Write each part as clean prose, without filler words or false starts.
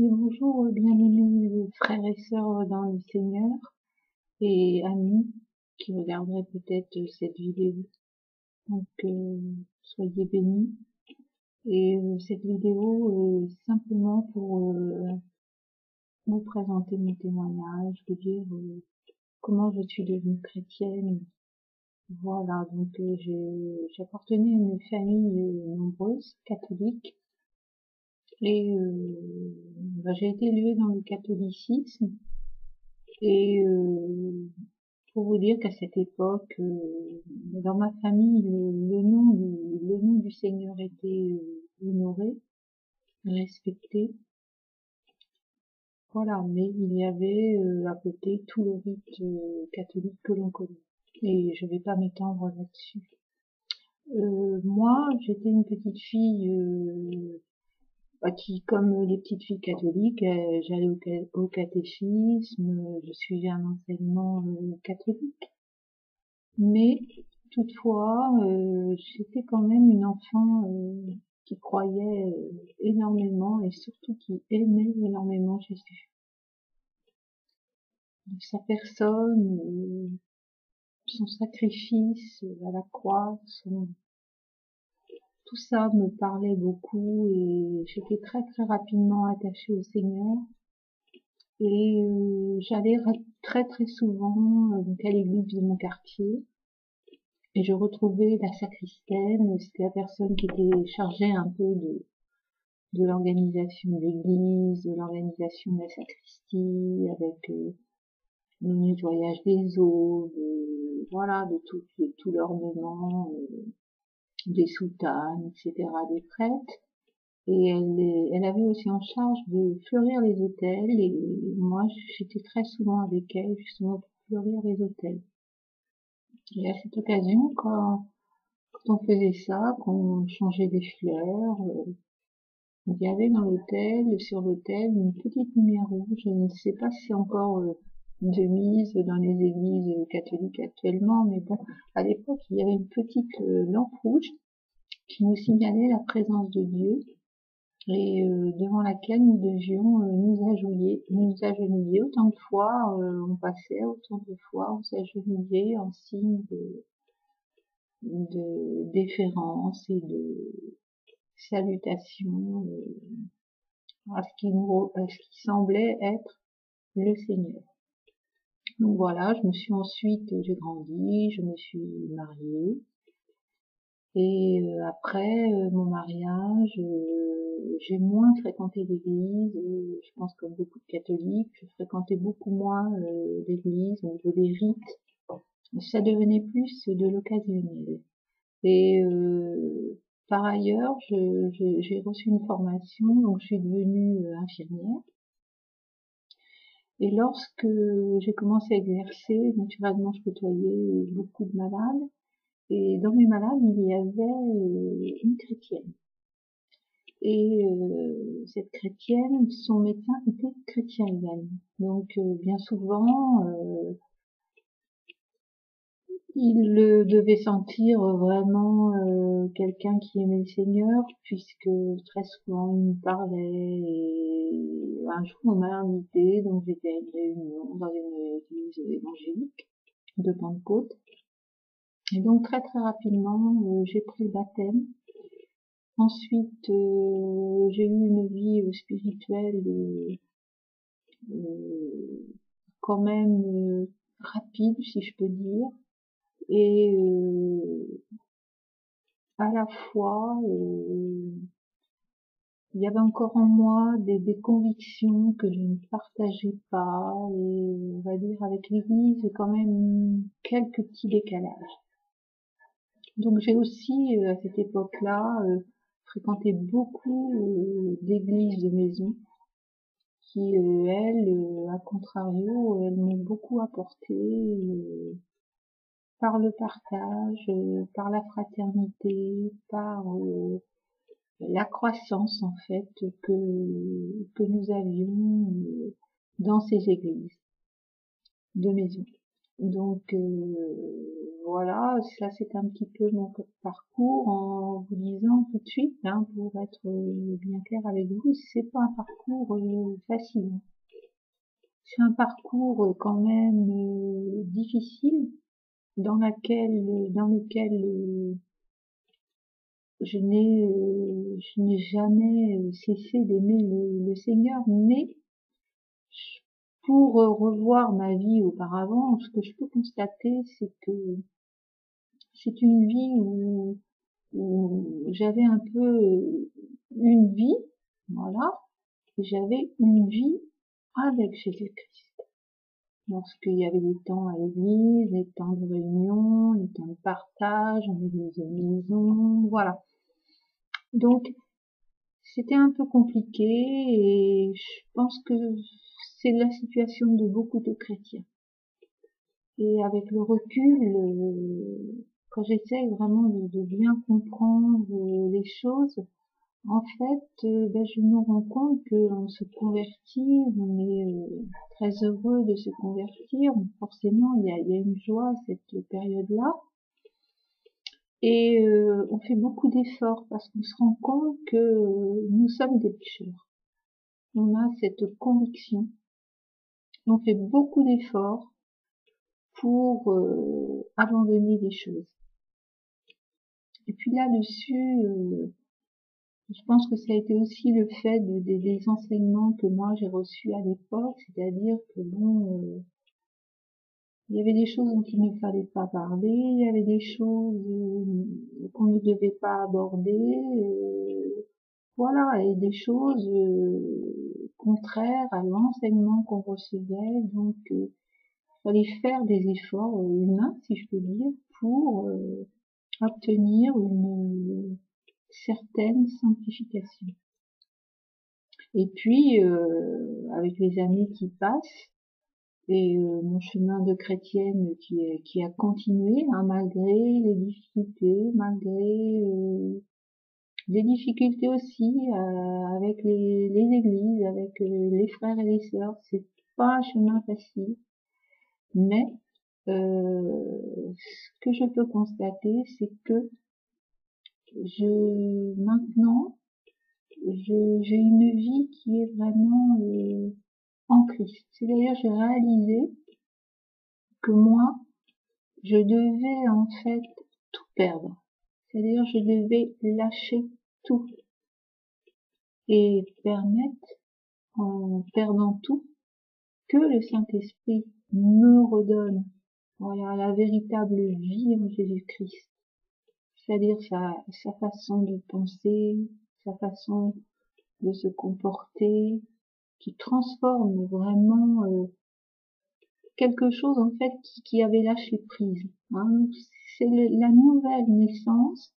Oui, bonjour, bien-aimés frères et sœurs dans le Seigneur et amis qui regarderaient peut-être cette vidéo. Donc, soyez bénis. Et cette vidéo, simplement pour vous présenter mon témoignage, vous dire comment je suis devenue chrétienne. Voilà, donc j'appartenais à une famille nombreuse, catholique, et j'ai été élevée dans le catholicisme. Et pour vous dire qu'à cette époque, dans ma famille, le nom du Seigneur était honoré, respecté. Voilà, mais il y avait à côté tout le rite catholique que l'on connaît. Et je vais pas m'étendre là-dessus. Moi, j'étais une petite fille qui, comme les petites filles catholiques, j'allais au catéchisme, je suivais un enseignement catholique. Mais toutefois, j'étais quand même une enfant qui croyait énormément et surtout qui aimait énormément Jésus. Sa personne, son sacrifice à la croix, tout ça me parlait beaucoup et j'étais très très rapidement attachée au Seigneur. Et j'allais très très souvent à l'église de mon quartier. Et je retrouvais la sacristaine, c'était la personne qui était chargée un peu de l'organisation de l'église, de l'organisation de la sacristie, avec le nettoyage des eaux, voilà, de tout l'ornement, des soutanes, etc., des prêtres. Et elle avait aussi en charge de fleurir les autels, et moi j'étais très souvent avec elle, justement pour fleurir les autels. Et à cette occasion, quand on faisait ça, qu'on changeait des fleurs, il y avait dans l'hôtel, sur l'autel, une petite lumière rouge. Je ne sais pas si c'est encore de mise dans les églises catholiques actuellement, mais bon, à l'époque, il y avait une petite lampe rouge qui nous signalait la présence de Dieu et devant laquelle nous devions nous agenouiller autant de fois on passait, autant de fois on s'agenouillait en signe de déférence et de salutation à ce qui semblait être le Seigneur. Donc voilà, j'ai grandi, je me suis mariée. Et après mon mariage, j'ai moins fréquenté l'église. Je pense comme beaucoup de catholiques, je fréquentais beaucoup moins l'église au niveau des rites. Ça devenait plus de l'occasionnel. Et par ailleurs, j'ai reçu une formation, donc je suis devenue infirmière. Et lorsque j'ai commencé à exercer, naturellement, je côtoyais beaucoup de malades. Et dans mes malades, il y avait une chrétienne. Et cette chrétienne, son médecin était chrétien également. Donc bien souvent, il devait sentir vraiment quelqu'un qui aimait le Seigneur, puisque très souvent il me parlait. Et un jour on m'a invité, donc j'étais à une réunion dans une église évangélique de Pentecôte. Et donc très très rapidement j'ai pris le baptême. Ensuite j'ai eu une vie spirituelle quand même rapide, si je peux dire. Et à la fois, il y avait encore en moi des convictions que je ne partageais pas, et on va dire avec l'église quand même quelques petits décalages. Donc j'ai aussi à cette époque-là fréquenté beaucoup d'églises de maison qui elles, à contrario, elles m'ont beaucoup apporté par le partage, par la fraternité, par la croissance en fait que nous avions dans ces églises de maison. Donc voilà, ça c'est un petit peu mon parcours en vous disant tout de suite, hein, pour être bien clair avec vous, c'est pas un parcours facile. C'est un parcours quand même difficile dans lequel je n'ai jamais cessé d'aimer le Seigneur, mais pour revoir ma vie auparavant, ce que je peux constater, c'est que c'est une vie où j'avais un peu une vie, voilà, et j'avais une vie avec Jésus-Christ. Lorsqu'il y avait des temps à l'église, des temps de réunion, des temps de partage, en église de maison, voilà. Donc, c'était un peu compliqué et je pense que c'est la situation de beaucoup de chrétiens. Et avec le recul, quand j'essaye vraiment de bien comprendre les choses, en fait, je me rends compte qu'on se convertit, on est très heureux de se convertir. Forcément, il y a une joie à cette période-là. Et on fait beaucoup d'efforts parce qu'on se rend compte que nous sommes des pécheurs. On a cette conviction. On fait beaucoup d'efforts pour abandonner des choses. Et puis là-dessus, je pense que ça a été aussi le fait des enseignements que moi j'ai reçus à l'époque, c'est-à-dire que bon, il y avait des choses dont il ne fallait pas parler, il y avait des choses qu'on ne devait pas aborder, voilà, et des choses contraires à l'enseignement qu'on recevait, donc il fallait faire des efforts humains, si je peux dire, pour obtenir une certaine sanctification. Et puis, avec les années qui passent, et mon chemin de chrétienne qui a continué, hein, malgré les difficultés, malgré les difficultés aussi avec les églises, avec les frères et les sœurs, c'est pas un chemin facile, mais ce que je peux constater, c'est que maintenant, j'ai une vie qui est vraiment en Christ. C'est-à-dire, j'ai réalisé que moi, je devais en fait tout perdre. C'est-à-dire, je devais lâcher tout et permettre, en perdant tout, que le Saint-Esprit me redonne, voilà, la véritable vie en Jésus-Christ. C'est-à-dire sa façon de penser, sa façon de se comporter, qui transforme vraiment quelque chose en fait qui avait lâché prise. Hein. C'est la nouvelle naissance.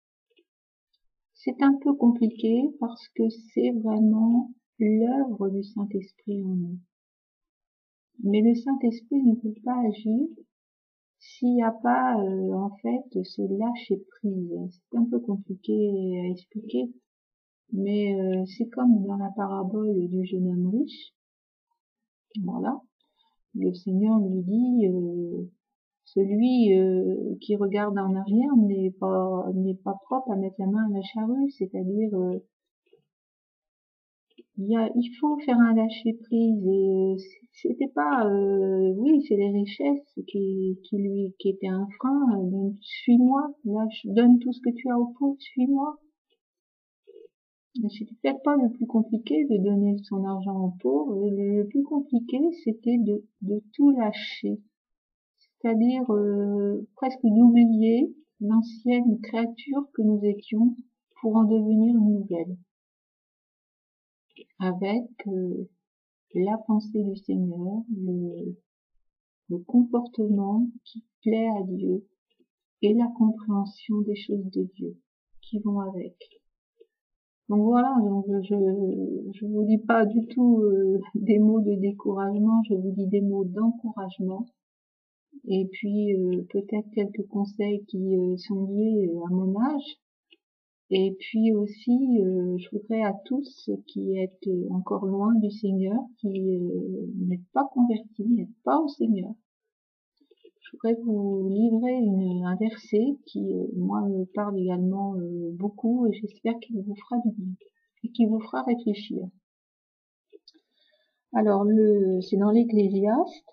C'est un peu compliqué parce que c'est vraiment l'œuvre du Saint-Esprit en nous. Mais le Saint-Esprit ne peut pas agir s'il n'y a pas en fait ce lâcher prise. C'est un peu compliqué à expliquer, mais c'est comme dans la parabole du jeune homme riche. Voilà, le Seigneur lui dit celui qui regarde en arrière n'est pas propre à mettre la main à la charrue, c'est-à-dire il faut faire un lâcher prise et c'était pas oui c'est les richesses qui étaient un frein, donc suis-moi, donne tout ce que tu as aux pauvres, suis-moi. Mais c'était peut-être pas le plus compliqué de donner son argent aux pauvres, le plus compliqué c'était de tout lâcher, c'est-à-dire presque d'oublier l'ancienne créature que nous étions pour en devenir une nouvelle, avec la pensée du Seigneur, le comportement qui plaît à Dieu et la compréhension des choses de Dieu qui vont avec. Donc voilà, donc je vous dis pas du tout des mots de découragement, je vous dis des mots d'encouragement et puis peut-être quelques conseils qui sont liés à mon âge. Et puis aussi, je voudrais à tous ceux qui êtes encore loin du Seigneur, qui n'êtes pas convertis, n'êtes pas au Seigneur, voudrais vous livrer un verset qui, moi, me parle également beaucoup, et j'espère qu'il vous fera du bien et qui vous fera réfléchir. Alors, c'est dans l'Ecclésiaste.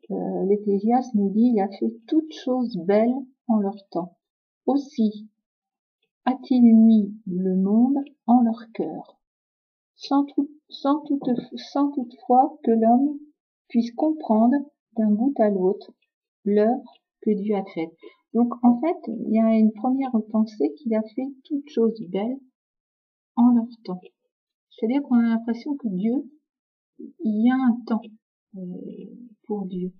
L'Ecclésiaste nous dit: il a fait toutes choses belles en leur temps. Aussi a-t-il mis le monde en leur cœur, sans toutefois que l'homme puisse comprendre d'un bout à l'autre l'œuvre que Dieu a faite. Donc, en fait, il y a une première pensée qu'il a fait toutes choses belles en leur temps. C'est-à-dire qu'on a l'impression que Dieu, il y a un temps pour Dieu.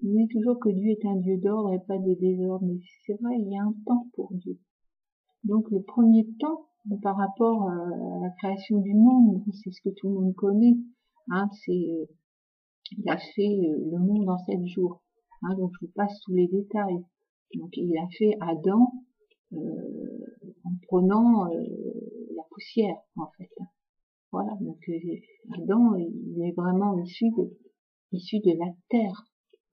On dit toujours que Dieu est un Dieu d'ordre et pas de désordre, mais c'est vrai, il y a un temps pour Dieu. Donc le premier temps, par rapport à la création du monde, c'est ce que tout le monde connaît, hein, il a fait le monde en 7 jours. Hein, donc je vous passe tous les détails. Donc il a fait Adam en prenant la poussière, en fait. Voilà, donc Adam, il est vraiment issu de la terre.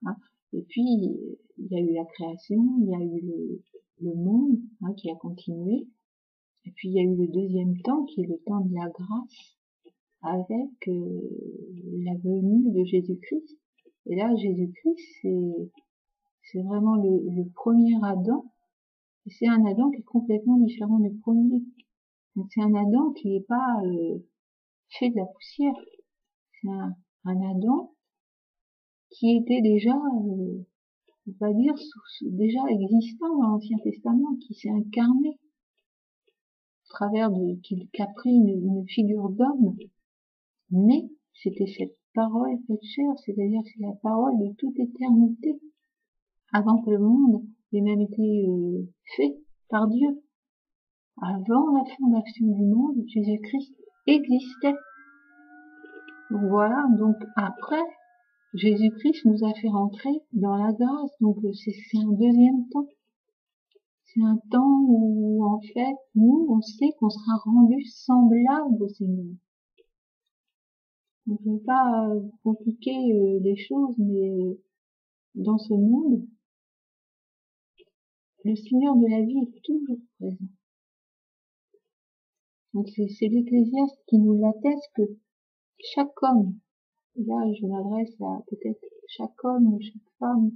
Hein. Et puis, il y a eu la création, il y a eu le monde, hein, qui a continué. Et puis, il y a eu le deuxième temps, qui est le temps de la grâce, avec la venue de Jésus-Christ. Et là, Jésus-Christ, c'est vraiment le premier Adam. Et c'est un Adam qui est complètement différent du premier. Donc, c'est un Adam qui n'est pas fait de la poussière. C'est un Adam qui était déjà, on va dire, déjà existant dans l'Ancien Testament, qui s'est incarné à travers qui a pris une figure d'homme, mais c'était cette parole faite chair, c'est-à-dire c'est la parole de toute éternité, avant que le monde ait même été fait par Dieu. Avant la fondation du monde, Jésus-Christ existait. Donc voilà, donc après, Jésus-Christ nous a fait rentrer dans la grâce, donc c'est un deuxième temps. C'est un temps où, en fait, nous, on sait qu'on sera rendu semblable au Seigneur. On ne peut pas compliquer les choses, mais dans ce monde, le Seigneur de la vie est toujours présent. Donc c'est l'Ecclésiaste qui nous l'atteste, que chaque homme, là je m'adresse à peut-être chaque homme ou chaque femme,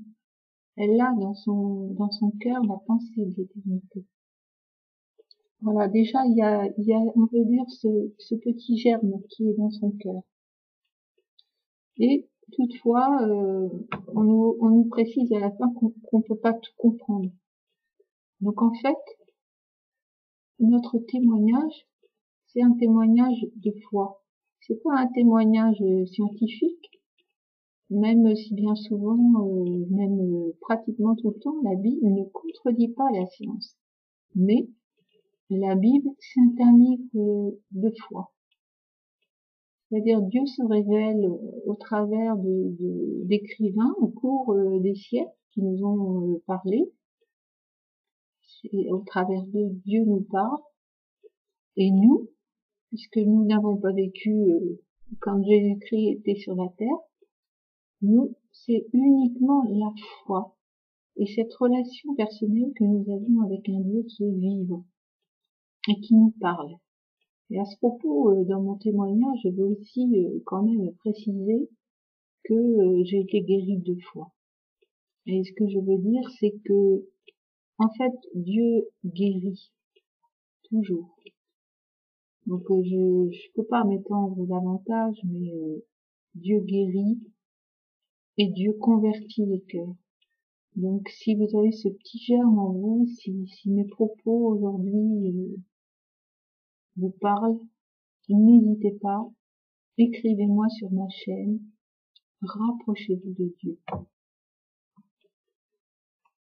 elle a dans son cœur la pensée de l'éternité. Voilà, déjà il y a, on peut dire, ce petit germe qui est dans son cœur. Et toutefois, on nous précise à la fin qu'on peut pas tout comprendre. Donc en fait, notre témoignage, c'est un témoignage de foi. C'est pas un témoignage scientifique, même si bien souvent, pratiquement tout le temps, la Bible ne contredit pas la science. Mais la Bible, c'est un livre de foi. C'est-à-dire Dieu se révèle au travers d'écrivains au cours des siècles qui nous ont parlé. Au travers d'eux, Dieu nous parle. Et nous, puisque nous n'avons pas vécu quand Jésus-Christ était sur la terre, nous, c'est uniquement la foi et cette relation personnelle que nous avons avec un Dieu qui est vivant et qui nous parle. Et à ce propos, dans mon témoignage, je veux aussi quand même préciser que j'ai été guérie 2 fois. Et ce que je veux dire, c'est que, en fait, Dieu guérit toujours. Donc je peux pas m'étendre davantage, mais Dieu guérit et Dieu convertit les cœurs. Donc si vous avez ce petit germe en vous, si mes propos aujourd'hui vous parlent, n'hésitez pas, écrivez-moi sur ma chaîne, rapprochez-vous de Dieu.